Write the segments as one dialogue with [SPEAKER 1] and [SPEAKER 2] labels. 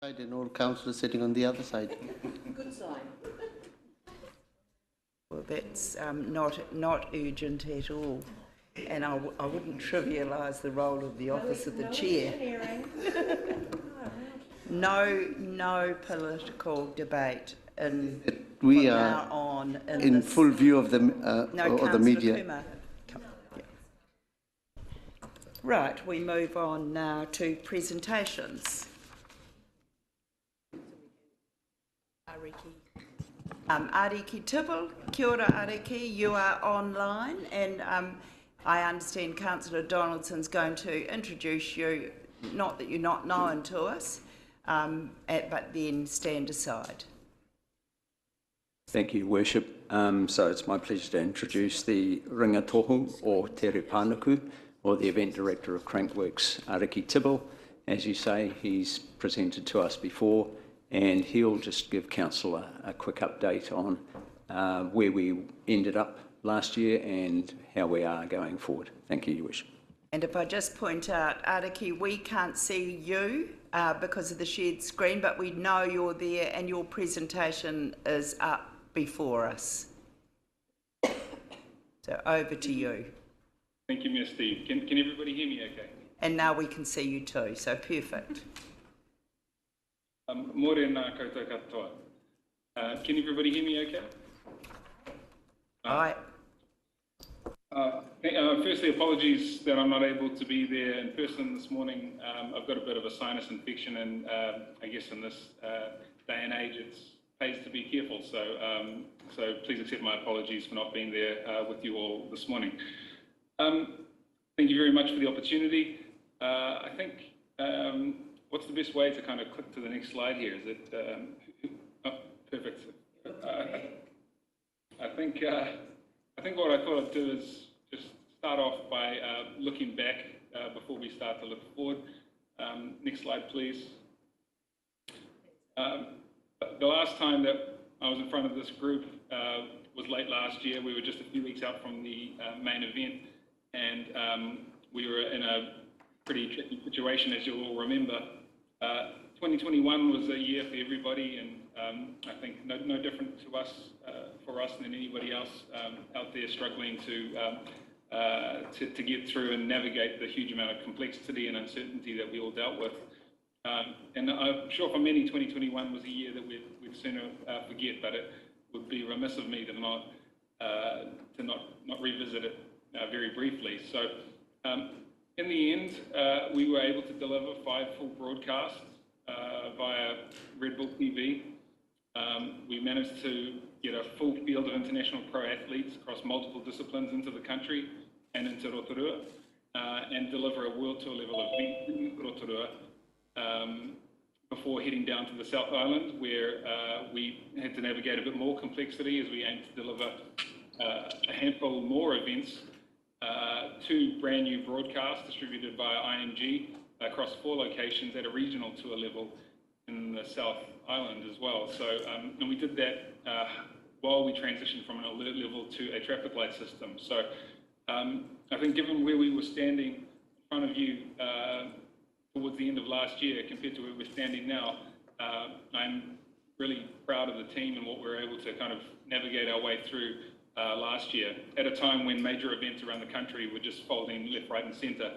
[SPEAKER 1] And all councillors sitting on the other side.
[SPEAKER 2] Good sign.
[SPEAKER 3] Well, that's not urgent at all, and I wouldn't trivialise the role of the office of the chair. No political debate
[SPEAKER 1] We
[SPEAKER 3] from
[SPEAKER 1] are
[SPEAKER 3] now on
[SPEAKER 1] in
[SPEAKER 3] this.
[SPEAKER 1] full view of the media.
[SPEAKER 3] Kuma. Yeah. Right, we move on now to presentations. Ariki Tibble, kia ora Ariki, you are online, and I understand Councillor Donaldson's going to introduce you, not that you're not known to us, but then stand aside.
[SPEAKER 4] Thank you, Worship. So it's my pleasure to introduce the Ringatohu or Te Repanuku, or the Event Director of Crankworks, Ariki Tibble. As you say, he's presented to us before, and he'll just give Council a quick update on where we ended up last year and how we are going forward. Thank you, Your Worship.
[SPEAKER 3] And if I just point out, Ariki, we can't see you because of the shared screen, but we know you're there and your presentation is up before us. So over to you.
[SPEAKER 5] Thank you, Ms. Steve. Can everybody hear me okay?
[SPEAKER 3] And now we can see you too, so perfect.
[SPEAKER 5] Morena koutou katoa. Can everybody hear me okay?
[SPEAKER 3] Aye.
[SPEAKER 5] Firstly, apologies that I'm not able to be there in person this morning. I've got a bit of a sinus infection, and I guess in this day and age it pays to be careful. So please accept my apologies for not being there with you all this morning. Thank you very much for the opportunity. I think what's the best way to kind of click to the next slide here? Is it perfect? I think what I thought I'd do is just start off by looking back before we start to look forward. Next slide, please. The last time that I was in front of this group was late last year. We were just a few weeks out from the main event, and we were in a pretty tricky situation, as you'll all remember. 2021 was a year for everybody, and I think no different to us, for us than anybody else out there struggling to get through and navigate the huge amount of complexity and uncertainty that we all dealt with. And I'm sure for many, 2021 was a year that we'd sooner forget, but it would be remiss of me to not revisit it very briefly. So in the end, we were able to deliver 5 full broadcasts via Red Bull TV. We managed to get a full field of international pro athletes across multiple disciplines into the country and into Rotorua, and deliver a world tour level event in Rotorua before heading down to the South Island, where we had to navigate a bit more complexity as we aimed to deliver a handful more events, 2 brand new broadcasts distributed via IMG across 4 locations at a regional tour level in the South Island as well. So, and we did that while we transitioned from an alert level to a traffic light system. So I think given where we were standing in front of you towards the end of last year compared to where we're standing now, I'm really proud of the team and what we were able to kind of navigate our way through last year, at a time when major events around the country were just folding left, right and centre.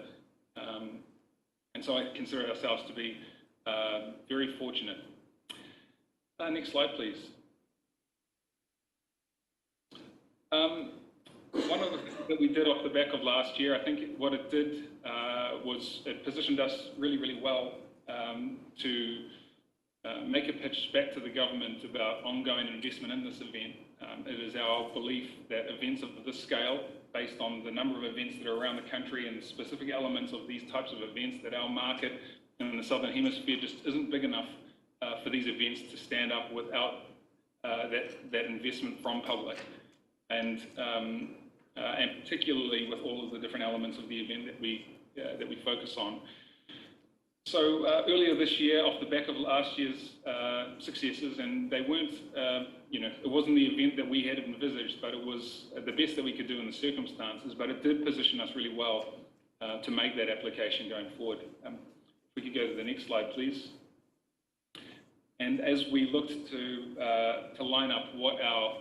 [SPEAKER 5] And so I consider ourselves to be very fortunate. Next slide, please. One of the things that we did off the back of last year, I think what it did was it positioned us really, really well to make a pitch back to the government about ongoing investment in this event. It is our belief that events of this scale, based on the number of events that are around the country and the specific elements of these types of events, that our market in the Southern Hemisphere just isn't big enough for these events to stand up without that investment from public. And particularly with all of the different elements of the event that we focus on. So earlier this year, off the back of last year's successes, and they weren't, it wasn't the event that we had envisaged, but it was the best that we could do in the circumstances, but it did position us really well to make that application going forward. If we could go to the next slide, please. And as we looked to line up what our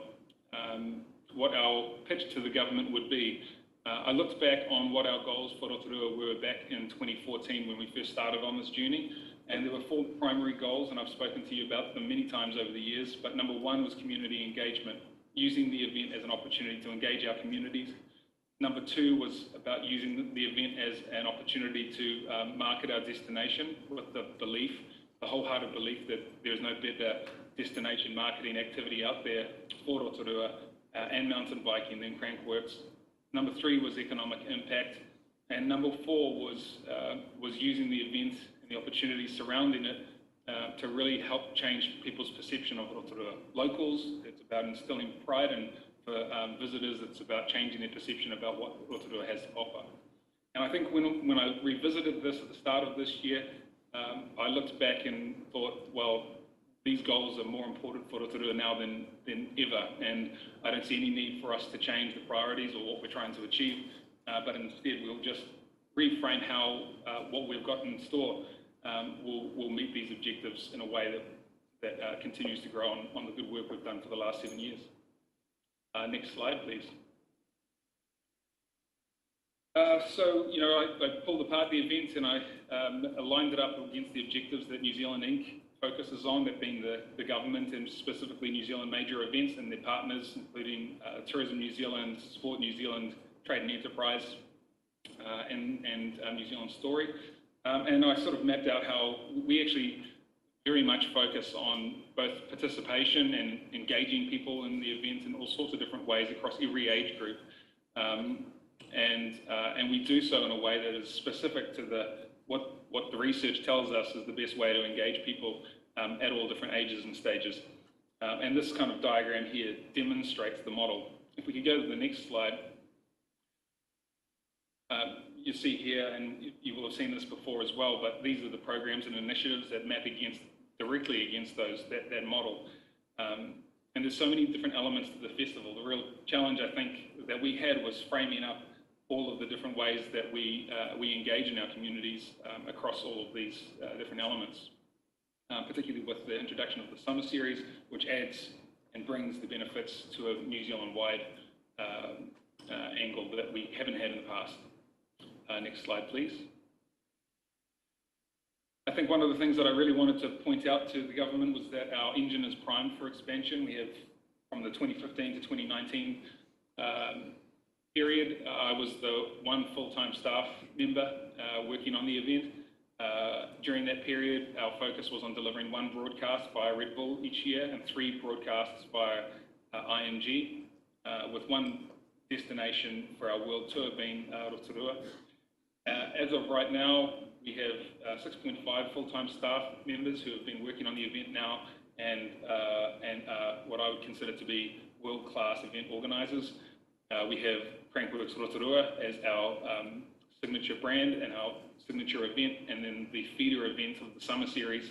[SPEAKER 5] pitch to the government would be, I looked back on what our goals for Rotorua were back in 2014 when we first started on this journey, and there were 4 primary goals, and I've spoken to you about them many times over the years, but number 1 was community engagement, using the event as an opportunity to engage our communities. Number 2 was about using the event as an opportunity to market our destination with the wholehearted belief that there is no better destination marketing activity out there for Rotorua and mountain biking than Crankworks. Number 3 was economic impact, and number 4 was using the event and the opportunities surrounding it to really help change people's perception of Rotorua. Locals, it's about instilling pride, and for visitors, it's about changing their perception about what Rotorua has to offer. And I think when I revisited this at the start of this year, I looked back and thought, well, these goals are more important for Rotorua now than ever, and I don't see any need for us to change the priorities or what we're trying to achieve, but instead we'll just reframe how what we've got in store will meet these objectives in a way that continues to grow on the good work we've done for the last 7 years. Next slide, please. So, you know, I pulled apart the event and I aligned it up against the objectives that New Zealand Inc. focuses on, that being the government and specifically New Zealand major events and their partners, including Tourism New Zealand, Sport New Zealand, Trade and Enterprise, and New Zealand Story. And I sort of mapped out how we actually very much focus on both participation and engaging people in the event in all sorts of different ways across every age group. And we do so in a way that is specific to what the research tells us is the best way to engage people at all different ages and stages. And this kind of diagram here demonstrates the model. If we could go to the next slide. You see here, and you will have seen this before as well, but these are the programs and initiatives that map directly against that model. And there's so many different elements to the festival. The real challenge, I think, that we had was framing up all of the different ways that we engage in our communities across all of these different elements, particularly with the introduction of the summer series, which adds and brings the benefits to a New Zealand-wide angle that we haven't had in the past. Next slide, please. I think one of the things that I really wanted to point out to the government was that our engine is primed for expansion. We have, from the 2015 to 2019 period, I was the one full-time staff member working on the event. During that period, our focus was on delivering 1 broadcast via Red Bull each year and 3 broadcasts via IMG, with 1 destination for our world tour being Rotorua. As of right now, we have 6.5 full-time staff members who have been working on the event now and what I would consider to be world-class event organisers. We have Crankworks Rotorua as our signature brand and our signature event, and then the feeder event of the summer series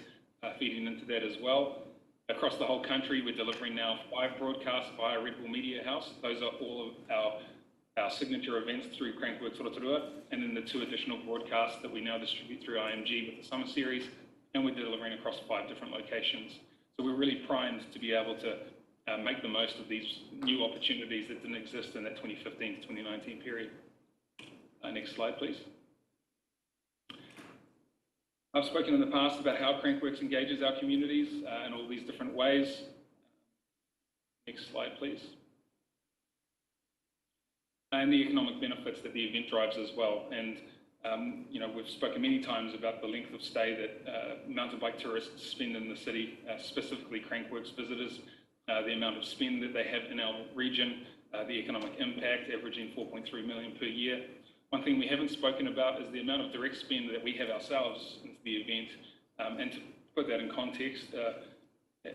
[SPEAKER 5] feeding into that as well. Across the whole country, we're delivering now 5 broadcasts via Red Bull Media House. Those are all of our signature events through Crankworks Rotorua, and then the 2 additional broadcasts that we now distribute through IMG with the summer series, and we're delivering across 5 different locations. So we're really primed to be able to make the most of these new opportunities that didn't exist in that 2015 to 2019 period. Next slide, please. I've spoken in the past about how Crankworks engages our communities in all these different ways. Next slide, please. And the economic benefits that the event drives as well. And you know, we've spoken many times about the length of stay that mountain bike tourists spend in the city, specifically Crankworks visitors, the amount of spend that they have in our region, the economic impact, averaging 4.3 million per year. One thing we haven't spoken about is the amount of direct spend that we have ourselves into the event. And to put that in context,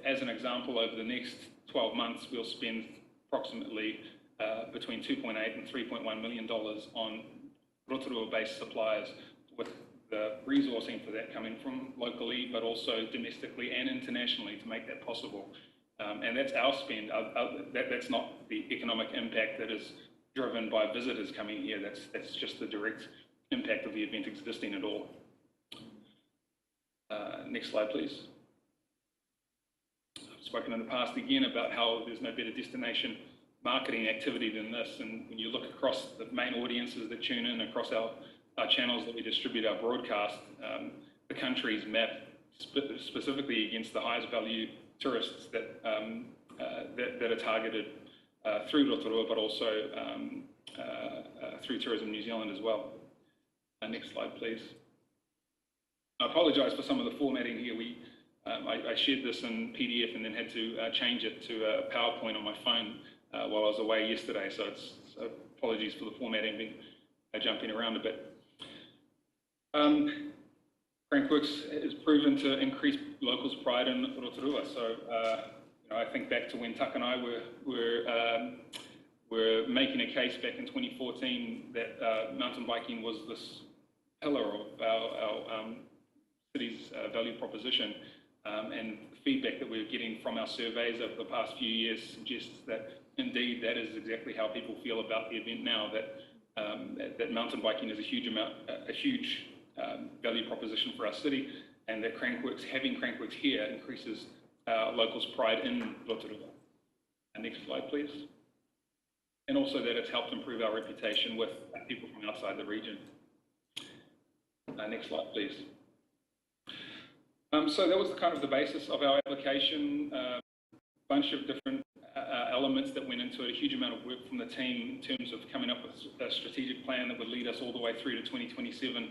[SPEAKER 5] as an example, over the next 12 months, we'll spend approximately between $2.8 and $3.1 million on Rotorua-based suppliers, with the resourcing for that coming from locally, but also domestically and internationally to make that possible. And that's our spend. That's not the economic impact that is driven by visitors coming here. That's just the direct impact of the event existing at all. Next slide, please. spoken in the past again about how there's no better destination marketing activity than this. And when you look across the main audiences that tune in across our channels that we distribute our broadcast, the country's mapped specifically against the highest value tourists that are targeted through Rotorua, but also through Tourism New Zealand as well. Next slide, please. I apologise for some of the formatting here. I shared this in PDF and then had to change it to a PowerPoint on my phone while I was away yesterday, so apologies for the formatting, jumping around a bit. Crankworks has proven to increase locals' pride in Rotorua. So I think back to when Tuck and I were making a case back in 2014 that mountain biking was this pillar of our city's value proposition, and the feedback that we're getting from our surveys over the past few years suggests that indeed that is exactly how people feel about the event now, that mountain biking is a huge value proposition for our city, and that having Crankworks here increases locals' pride in Rotorua. Next slide, please. And also that it's helped improve our reputation with people from outside the region. Next slide, please. So that was kind of the basis of our application, a bunch of different elements that went into it, a huge amount of work from the team in terms of coming up with a strategic plan that would lead us all the way through to 2027.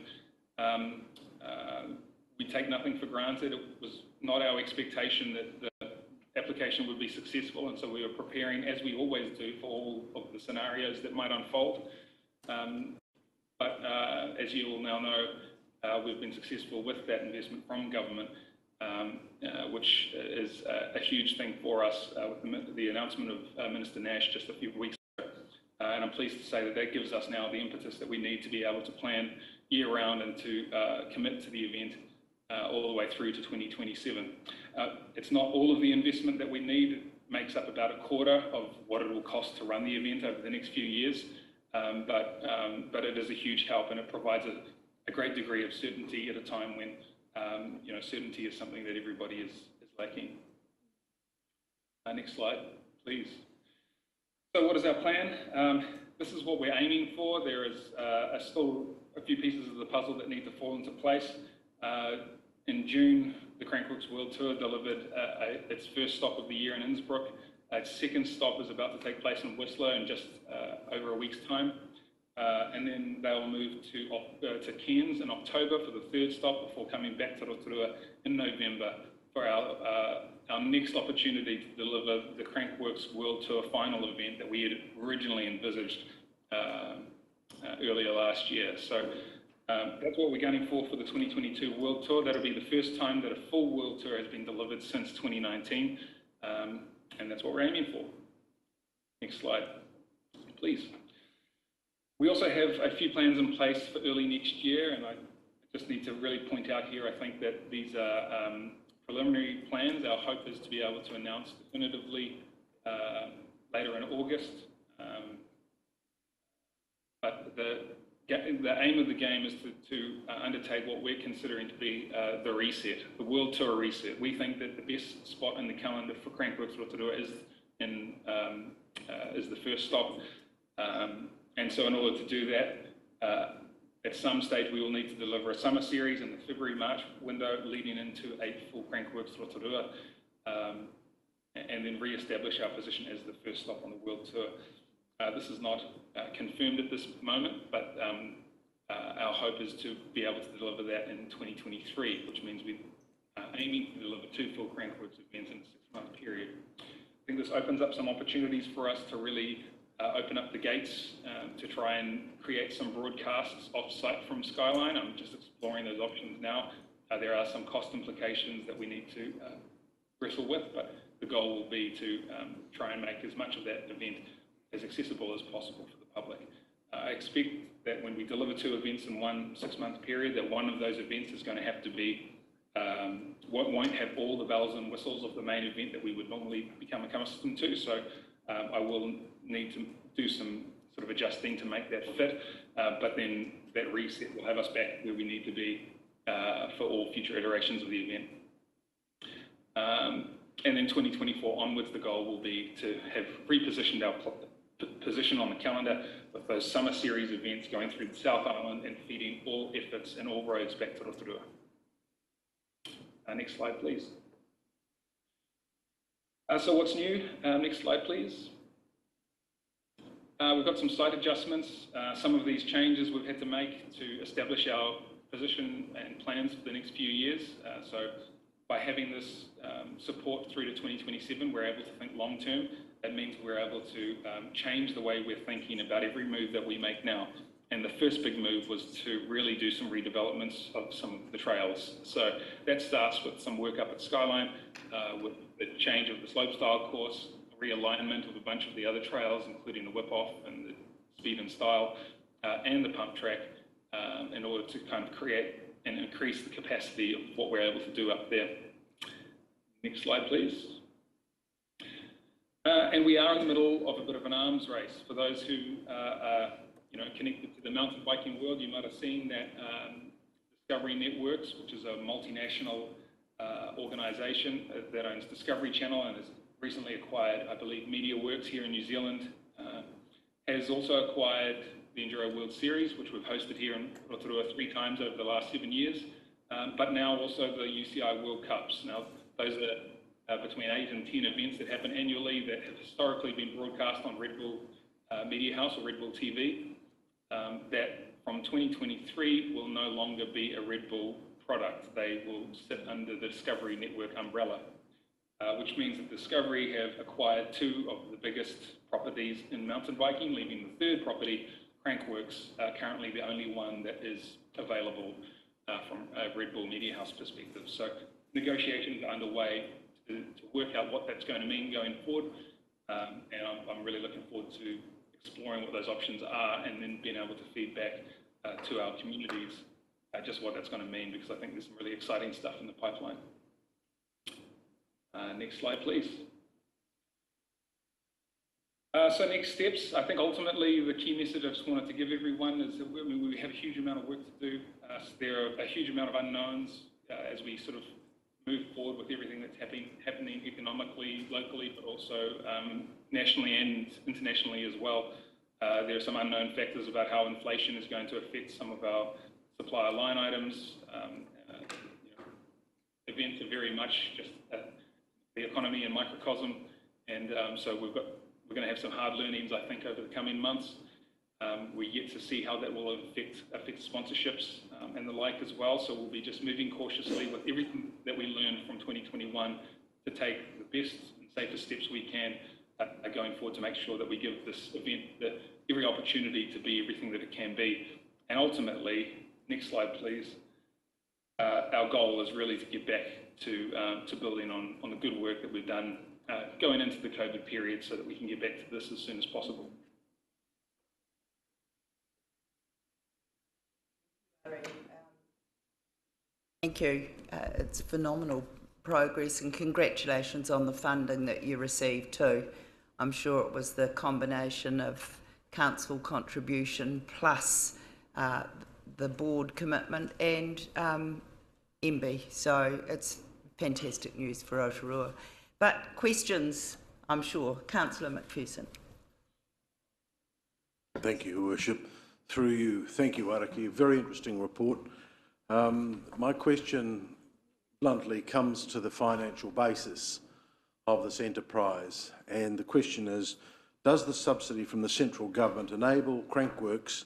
[SPEAKER 5] We take nothing for granted. It was not our expectation that the application would be successful, and so we were preparing, as we always do, for all of the scenarios that might unfold. But as you all now know, we've been successful with that investment from government, which is a huge thing for us with the announcement of Minister Nash just a few weeks ago. And I'm pleased to say that that gives us now the impetus that we need to be able to plan year-round and to commit to the event all the way through to 2027. It's not all of the investment that we need. It makes up about a quarter of what it will cost to run the event over the next few years, but it is a huge help, and it provides a great degree of certainty at a time when certainty is something that everybody is lacking. Next slide, please. So what is our plan? This is what we're aiming for. There is still a few pieces of the puzzle that need to fall into place. In June, the Crankworks World Tour delivered its first stop of the year in Innsbruck. Its second stop is about to take place in Whistler in just over a week's time. And then they'll move to Cairns in October for the third stop before coming back to Rotorua in November for our next opportunity to deliver the Crankworks World Tour final event that we had originally envisaged earlier last year. So that's what we're gunning for the 2022 World Tour. That'll be the first time that a full World Tour has been delivered since 2019, and that's what we're aiming for. Next slide, please. We also have a few plans in place for early next year, and I just need to really point out here, I think that these are preliminary plans. Our hope is to be able to announce definitively later in August. But the aim of the game is to undertake what we're considering to be the reset, the World Tour reset. We think that the best spot in the calendar for Crankworks Rotorua is the first stop. And so in order to do that, at some stage we will need to deliver a summer series in the February-March window leading into a full Crankworks Rotorua, and then re-establish our position as the first stop on the World Tour. This is not confirmed at this moment, but our hope is to be able to deliver that in 2023, which means we're aiming to deliver 2 full Crankworks events in a 6-month period. I think this opens up some opportunities for us to really open up the gates to try and create some broadcasts off-site from Skyline. I'm just exploring those options now. There are some cost implications that we need to wrestle with, but the goal will be to try and make as much of that event as accessible as possible for the public. I expect that when we deliver 2 events in one 6-month period, that one of those events is going to have to be, won't have all the bells and whistles of the main event that we would normally become accustomed to. So I will need to do some sort of adjusting to make that fit, but then that reset will have us back where we need to be for all future iterations of the event. And then 2024 onwards, the goal will be to have repositioned our position on the calendar with those summer series events going through the South Island and feeding all efforts and all roads back to Rotorua. Next slide, please. So what's new? Next slide, please. We've got some slight adjustments. Some of these changes we've had to make to establish our position and plans for the next few years. So by having this support through to 2027, we're able to think long term. That means we're able to change the way we're thinking about every move that we make now. And the first big move was to really do some redevelopments of some of the trails. So that starts with some work up at Skyline, with the change of the slopestyle course, realignment of a bunch of the other trails, including the whip-off and the speed and style, and the pump track, in order to kind of create and increase the capacity of what we're able to do up there. Next slide, please. And we are in the middle of a bit of an arms race. For those who are connected to the mountain biking world, you might have seen that Discovery Networks, which is a multinational organisation that owns Discovery Channel and has recently acquired, I believe, MediaWorks here in New Zealand, has also acquired the Enduro World Series, which we've hosted here in Rotorua 3 times over the last 7 years, but now also the UCI World Cups. Now, those are between 8 and 10 events that happen annually that have historically been broadcast on Red Bull Media House or Red Bull TV, that from 2023 will no longer be a Red Bull product. They will sit under the Discovery Network umbrella, which means that Discovery have acquired 2 of the biggest properties in mountain biking, leaving the third property, Crankworks, currently the only one that is available from a Red Bull Media House perspective. So negotiations are underway to work out what that's going to mean going forward, and I'm really looking forward to exploring what those options are and then being able to feed back to our communities just what that's going to mean, because I think there's some really exciting stuff in the pipeline. Next slide, please. So next steps, I think ultimately the key message I just wanted to give everyone is that we have a huge amount of work to do. There are a huge amount of unknowns as we sort of move forward with everything that's happening economically, locally, but also nationally and internationally as well. There are some unknown factors about how inflation is going to affect some of our supplier line items. Events are very much just the economy and microcosm, and so we're going to have some hard learnings, I think, over the coming months. We're yet to see how that will affect sponsorships and the like as well. So we'll be just moving cautiously with everything that we learned from 2021 to take the best and safest steps we can going forward to make sure that we give this event every opportunity to be everything that it can be. And ultimately, next slide, please. Our goal is really to get back to building on the good work that we've done going into the COVID period so that we can get back to this as soon as possible.
[SPEAKER 3] Thank you. It's phenomenal progress, and congratulations on the funding that you received too. I'm sure it was the combination of council contribution plus the board commitment and MB. So it's fantastic news for Rotorua. But questions, I'm sure. Councillor McPherson.
[SPEAKER 2] Thank you, Your Worship. Through you, thank you, Araki. Very interesting report. My question, bluntly, comes to the financial basis of this enterprise. And the question is, does the subsidy from the central government enable Crankworks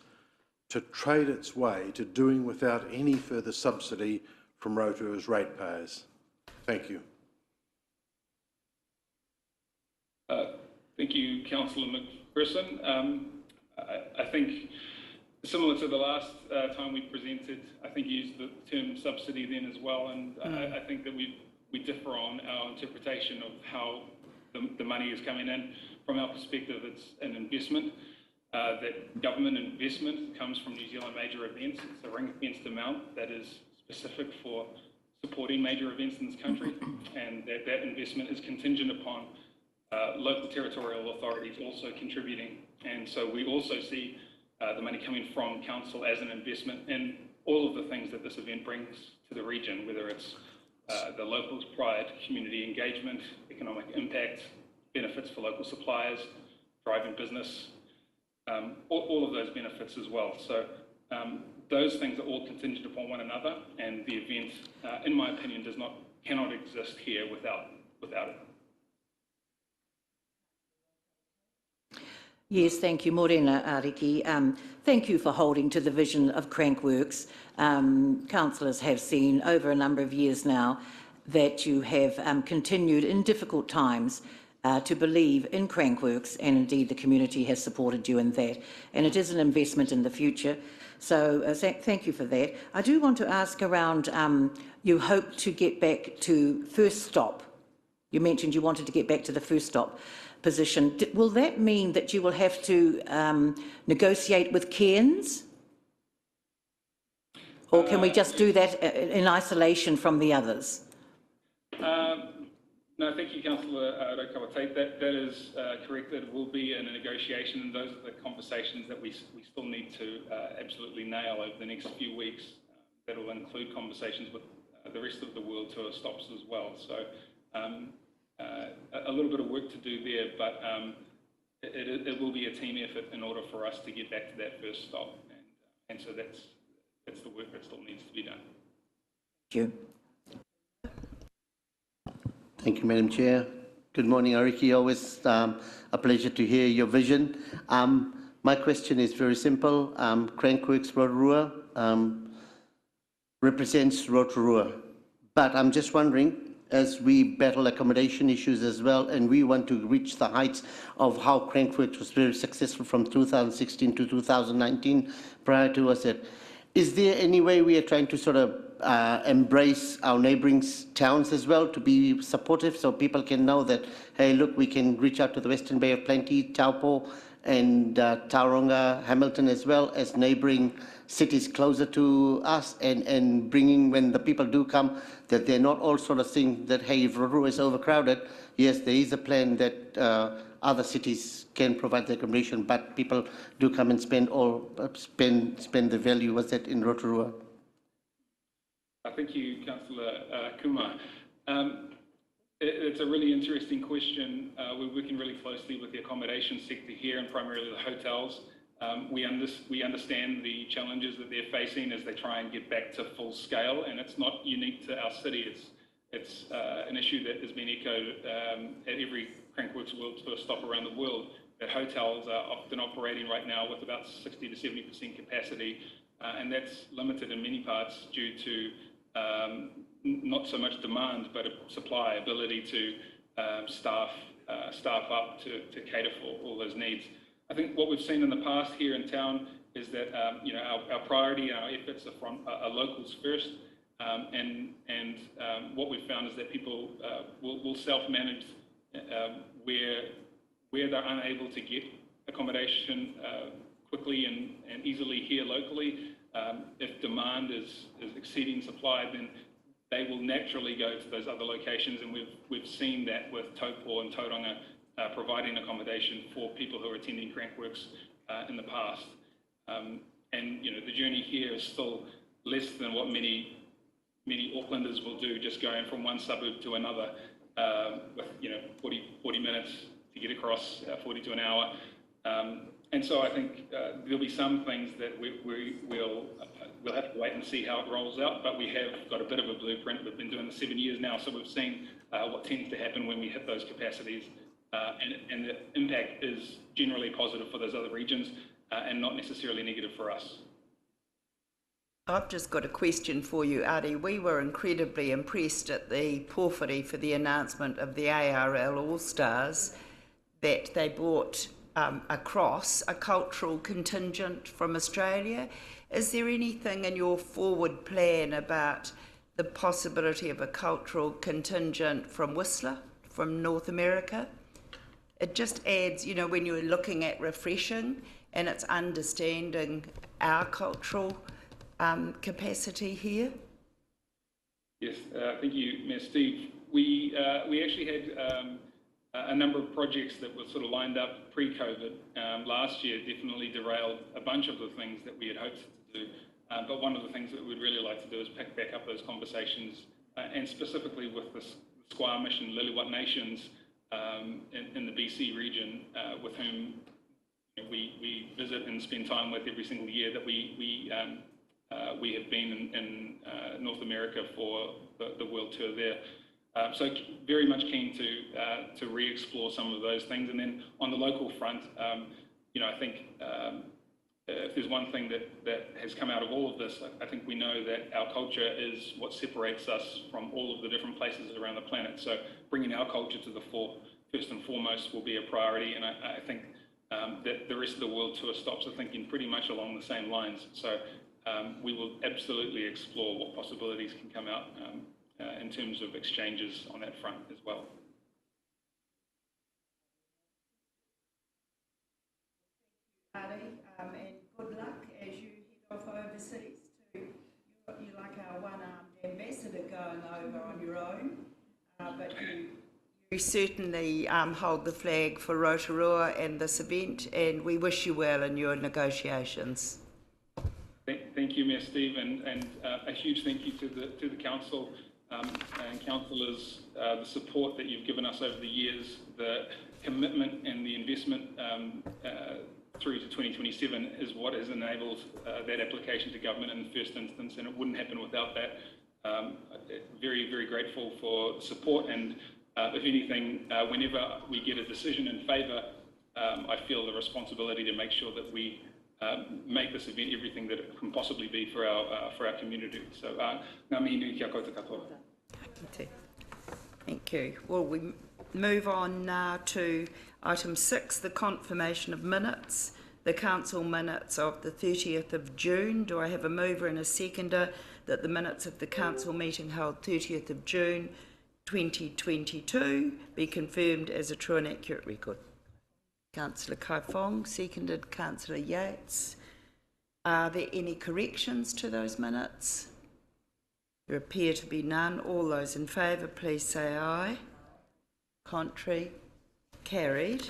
[SPEAKER 2] to trade its way to doing without any further subsidy from Rotorua's ratepayers? Thank you.
[SPEAKER 5] Thank you, Councillor McPherson. I think similar to the last time we presented, I think you used the term subsidy then as well, and I think that we differ on our interpretation of how the money is coming in. From our perspective, it's an investment. That government investment comes from New Zealand major events. It's a ring-fenced amount that is specific for supporting major events in this country, and that investment is contingent upon local territorial authorities also contributing. And so we also see the money coming from council as an investment in all of the things that this event brings to the region, whether it's the locals' pride, community engagement, economic impact, benefits for local suppliers, driving business, all of those benefits as well. So those things are all contingent upon one another, and the event, in my opinion, cannot exist here without it.
[SPEAKER 6] Yes, thank you, Morena Ariki. Thank you for holding to the vision of Crankworks. Councillors have seen over a number of years now that you have continued in difficult times to believe in Crankworks, and indeed the community has supported you in that. And it is an investment in the future. So thank you for that. I do want to ask around, you hope to get back to first stop. You mentioned you wanted to get back to the first stop position. Will that mean that you will have to negotiate with Cairns? Or can we just do that in isolation from the others?
[SPEAKER 5] No, thank you, Councillor Rotorua. That is correct. That it will be in a negotiation, and those are the conversations that we still need to absolutely nail over the next few weeks. That will include conversations with the rest of the world tour stops as well. So a little bit of work to do there, but it will be a team effort in order for us to get back to that first stop, and so that's the work that still needs to be done.
[SPEAKER 6] Thank you.
[SPEAKER 1] Thank you, Madam Chair. Good morning, Ariki. Always a pleasure to hear your vision. My question is very simple. Crankworks Rotorua represents Rotorua, but I'm just wondering, as we battle accommodation issues as well, and we want to reach the heights of how Crankworks was very successful from 2016 to 2019, prior to us, is there any way we are trying to sort of embrace our neighbouring towns as well to be supportive, so people can know that, hey, look, we can reach out to the Western Bay of Plenty, Taupo, and Tauranga, Hamilton, as well as neighbouring cities closer to us, and bringing, when the people do come, that they're not all sort of saying that, hey, if Rotorua is overcrowded, yes, there is a plan that other cities can provide the accommodation, but people do come and spend the value, was that in Rotorua?
[SPEAKER 5] Thank you, Councillor Kumar. It's a really interesting question. We're working really closely with the accommodation sector here, and primarily the hotels. We understand the challenges that they're facing as they try and get back to full scale, and it's not unique to our city. It's an issue that has been echoed at every Crankworks World Tour stop around the world, that hotels are often operating right now with about 60 to 70% capacity, and that's limited in many parts due to not so much demand, but a supply ability to staff up to cater for all those needs. I think what we've seen in the past here in town is that our priority, our efforts are locals first, and what we've found is that people will self-manage where they're unable to get accommodation quickly and easily here locally. If demand is exceeding supply, then they will naturally go to those other locations, and we've seen that with Taupo and Tauranga providing accommodation for people who are attending Crankworks in the past. And the journey here is still less than what many Aucklanders will do, just going from one suburb to another with 40 minutes to get across, 40 to an hour. And so I think there'll be some things that we'll have to wait and see how it rolls out, but we have got a bit of a blueprint. We've been doing this 7 years now, so we've seen what tends to happen when we hit those capacities, and the impact is generally positive for those other regions and not necessarily negative for us.
[SPEAKER 3] I've just got a question for you, Ari. We were incredibly impressed at the porphyry for the announcement of the ARL All-Stars that they brought across a cultural contingent from Australia. Is there anything in your forward plan about the possibility of a cultural contingent from Whistler, from North America? It just adds, when you're looking at refreshing, and it's understanding our cultural capacity here.
[SPEAKER 5] Yes, thank you, Mayor Steve. We actually had a number of projects that were sort of lined up pre-COVID. Last year definitely derailed a bunch of the things that we had hoped to do. But one of the things that we'd really like to do is pick back up those conversations and specifically with the Squamish and Lillywat Nations in the BC region, with whom we visit and spend time with every single year that we have been in North America for the world tour there. So very much keen to re-explore some of those things. And then on the local front, I think if there's one thing that has come out of all of this, I think we know that our culture is what separates us from all of the different places around the planet. So bringing our culture to the fore, first and foremost, will be a priority. And I think that the rest of the world tour stops are thinking pretty much along the same lines. So we will absolutely explore what possibilities can come out in terms of exchanges on that front as well.
[SPEAKER 3] Ari, and good luck as you head off overseas you're like our one-armed ambassador going over on your own, but you certainly hold the flag for Rotorua and this event, and we wish you well in your negotiations.
[SPEAKER 5] Thank you, Mayor Steve, and a huge thank you to the council and councillors, the support that you've given us over the years, the commitment and the investment through to 2027 is what has enabled that application to government in the first instance, and it wouldn't happen without that. Very, very grateful for the support, and if anything, whenever we get a decision in favour, I feel the responsibility to make sure that we make this event everything that it can possibly be for our community. So, ngā mihi nui kia koutou katoa.
[SPEAKER 3] Thank you. Well, we move on now to item 6, the confirmation of minutes, the council minutes of the 30th of June. Do I have a mover and a seconder that the minutes of the council meeting held 30th of June 2022 be confirmed as a true and accurate record? Councillor Kaifong, seconded Councillor Yates. Are there any corrections to those minutes? There appear to be none. All those in favour, please say aye. Contrary? Carried.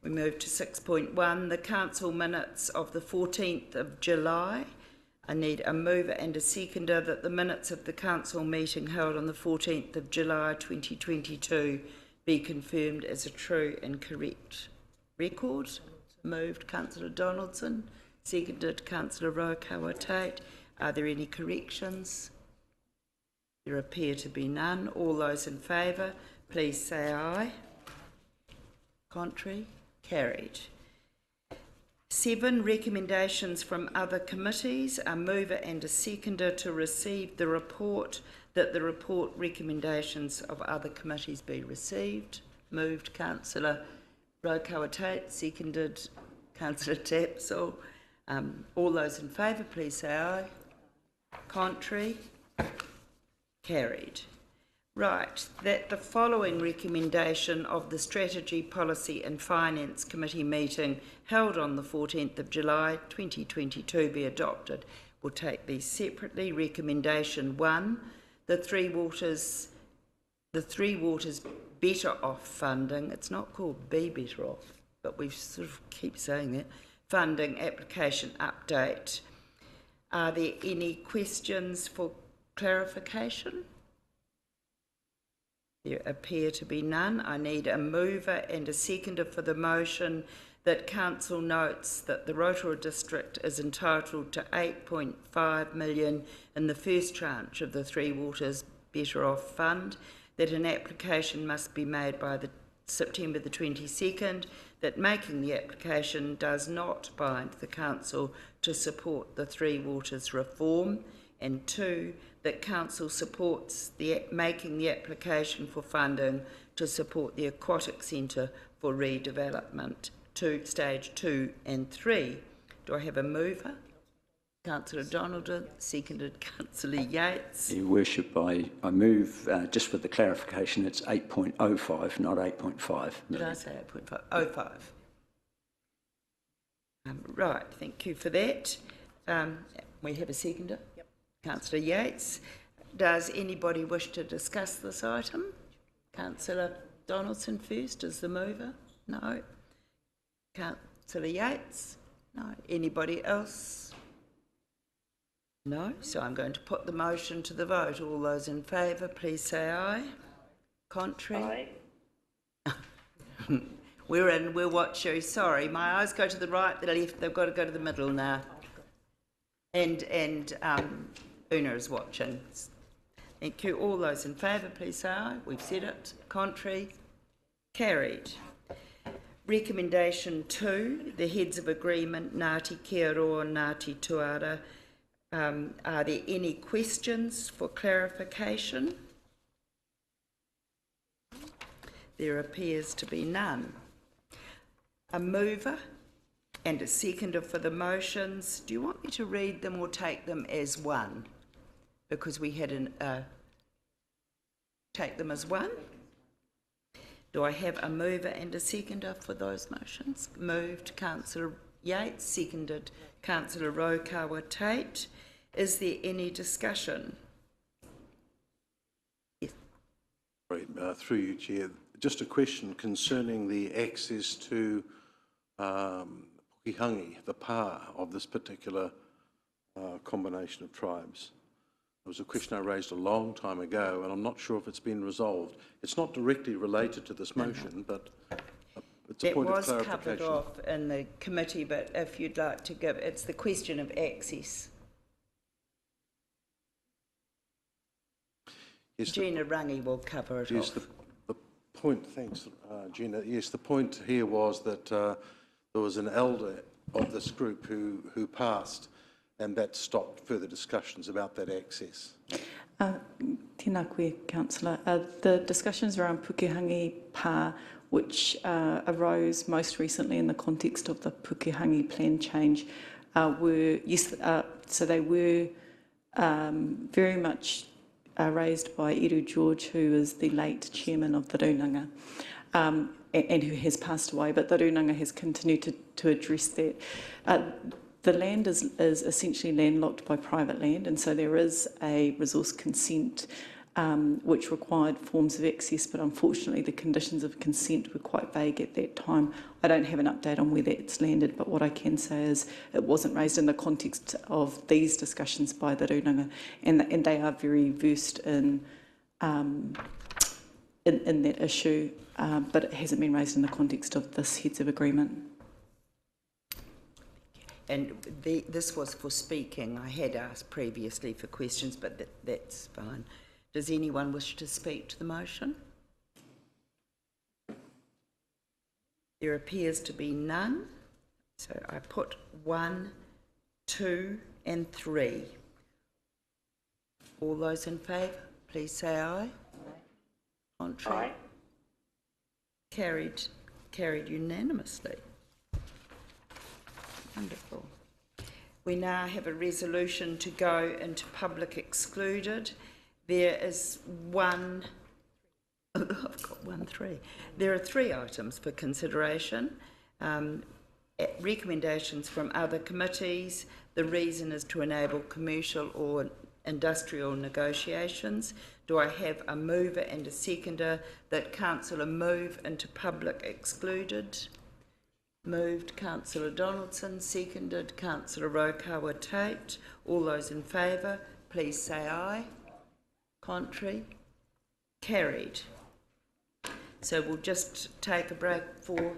[SPEAKER 3] We move to 6.1, the council minutes of the 14th of July. I need a mover and a seconder that the minutes of the council meeting held on the 14th of July 2022 be confirmed as a true and correct record. Moved Councillor Donaldson, seconded Councillor Rotorua Tate. Are there any corrections? There appear to be none. All those in favour, please say aye. Contrary? Carried. 7, recommendations from other committees. A mover and a seconder to receive the report, that the report recommendations of other committees be received. Moved Councillor Rotorua Tate, seconded Councillor Tapsell. All those in favour, please say aye. Contrary? Carried. Right, that the following recommendation of the Strategy, Policy and Finance Committee meeting held on the 14th of July 2022 be adopted. We'll take these separately. Recommendation 1, the Three Waters Better Off funding. It's not called Be Better Off, but we sort of keep saying that. Funding application update. Are there any questions for clarification? There appear to be none. I need a mover and a seconder for the motion that Council notes that the Rotorua District is entitled to 8.5 million in the first tranche of the Three Waters Better Off Fund, that an application must be made by September the 22nd, that making the application does not bind the Council to support the Three Waters reform, and 2, that Council supports making the application for funding to support the Aquatic Centre for redevelopment to stage 2 and 3. Do I have a mover? Councillor Donaldson, seconded Councillor Yates.
[SPEAKER 4] Your Worship, I move, just for the clarification, it's 8.05, not 8.5.
[SPEAKER 3] Did I say 8.5? 05. Right, thank you for that. We have a seconder? Yep. Councillor Yates. Does anybody wish to discuss this item? Councillor Donaldson first as the mover? No. Councillor Yates? No. Anybody else? No, so I'm going to put the motion to the vote. All those in favour, please say aye. Contrary?
[SPEAKER 7] Aye.
[SPEAKER 3] We'll watch you. Sorry, my eyes go to the right, the left, they've got to go to the middle now. And Una is watching. Thank you. All those in favour, please say aye. We've said it. Contrary? Carried. Recommendation 2, the heads of agreement, Ngāti Kiaroa, Ngāti Tuara. Are there any questions for clarification? There appears to be none. A mover and a seconder for the motions. Do you want me to read them or take them as one? Because we had take them as one? Do I have a mover and a seconder for those motions? Moved, Councillor Yates, seconded, Councillor Rotorua Tate. Is there any discussion? Yes.
[SPEAKER 2] Right, through you, Chair. Just a question concerning the access to Pukehangi, the pa of this particular combination of tribes. It was a question I raised a long time ago, and I'm not sure if it's been resolved. It's not directly related to this motion, but it's a point of clarification.
[SPEAKER 3] It was covered off in the committee, but if you'd like to give, it's the question of access.
[SPEAKER 2] Yes,
[SPEAKER 3] Gina Rangi will cover it
[SPEAKER 2] yes,
[SPEAKER 3] off.
[SPEAKER 2] the point, thanks, Gina. Yes, the point here was that there was an elder of this group who passed, and that stopped further discussions about that access.
[SPEAKER 8] Tēnā koe, Councillor. The discussions around Pukehangi Pa, which arose most recently in the context of the Pukehangi plan change, were, yes, so they were very much raised by Eru George, who is the late chairman of the Runanga, and who has passed away, but the Runanga has continued to address that. The land is essentially landlocked by private land, and so there is a resource consent which required forms of access, but unfortunately the conditions of consent were quite vague at that time. I don't have an update on where that's landed, but what I can say is it wasn't raised in the context of these discussions by the Runanga, and they are very versed in that issue, but it hasn't been raised in the context of this heads of agreement.
[SPEAKER 3] And this was for speaking. I had asked previously for questions, but that's fine. Does anyone wish to speak to the motion? There appears to be none. So I put 1, 2 and 3. All those in favour, please say aye. Contrary?
[SPEAKER 7] Aye.
[SPEAKER 3] Carried unanimously. Wonderful. We now have a resolution to go into public excluded. There is one, I've got 1, 3. There are 3 items for consideration. Recommendations from other committees. The reason is to enable commercial or industrial negotiations. Do I have a mover and a seconder that councillor move into public excluded? Moved, Councillor Donaldson, seconded, Councillor Rotorua Tate. All those in favour, please say aye. Contrary? Carried. So we'll just take a break for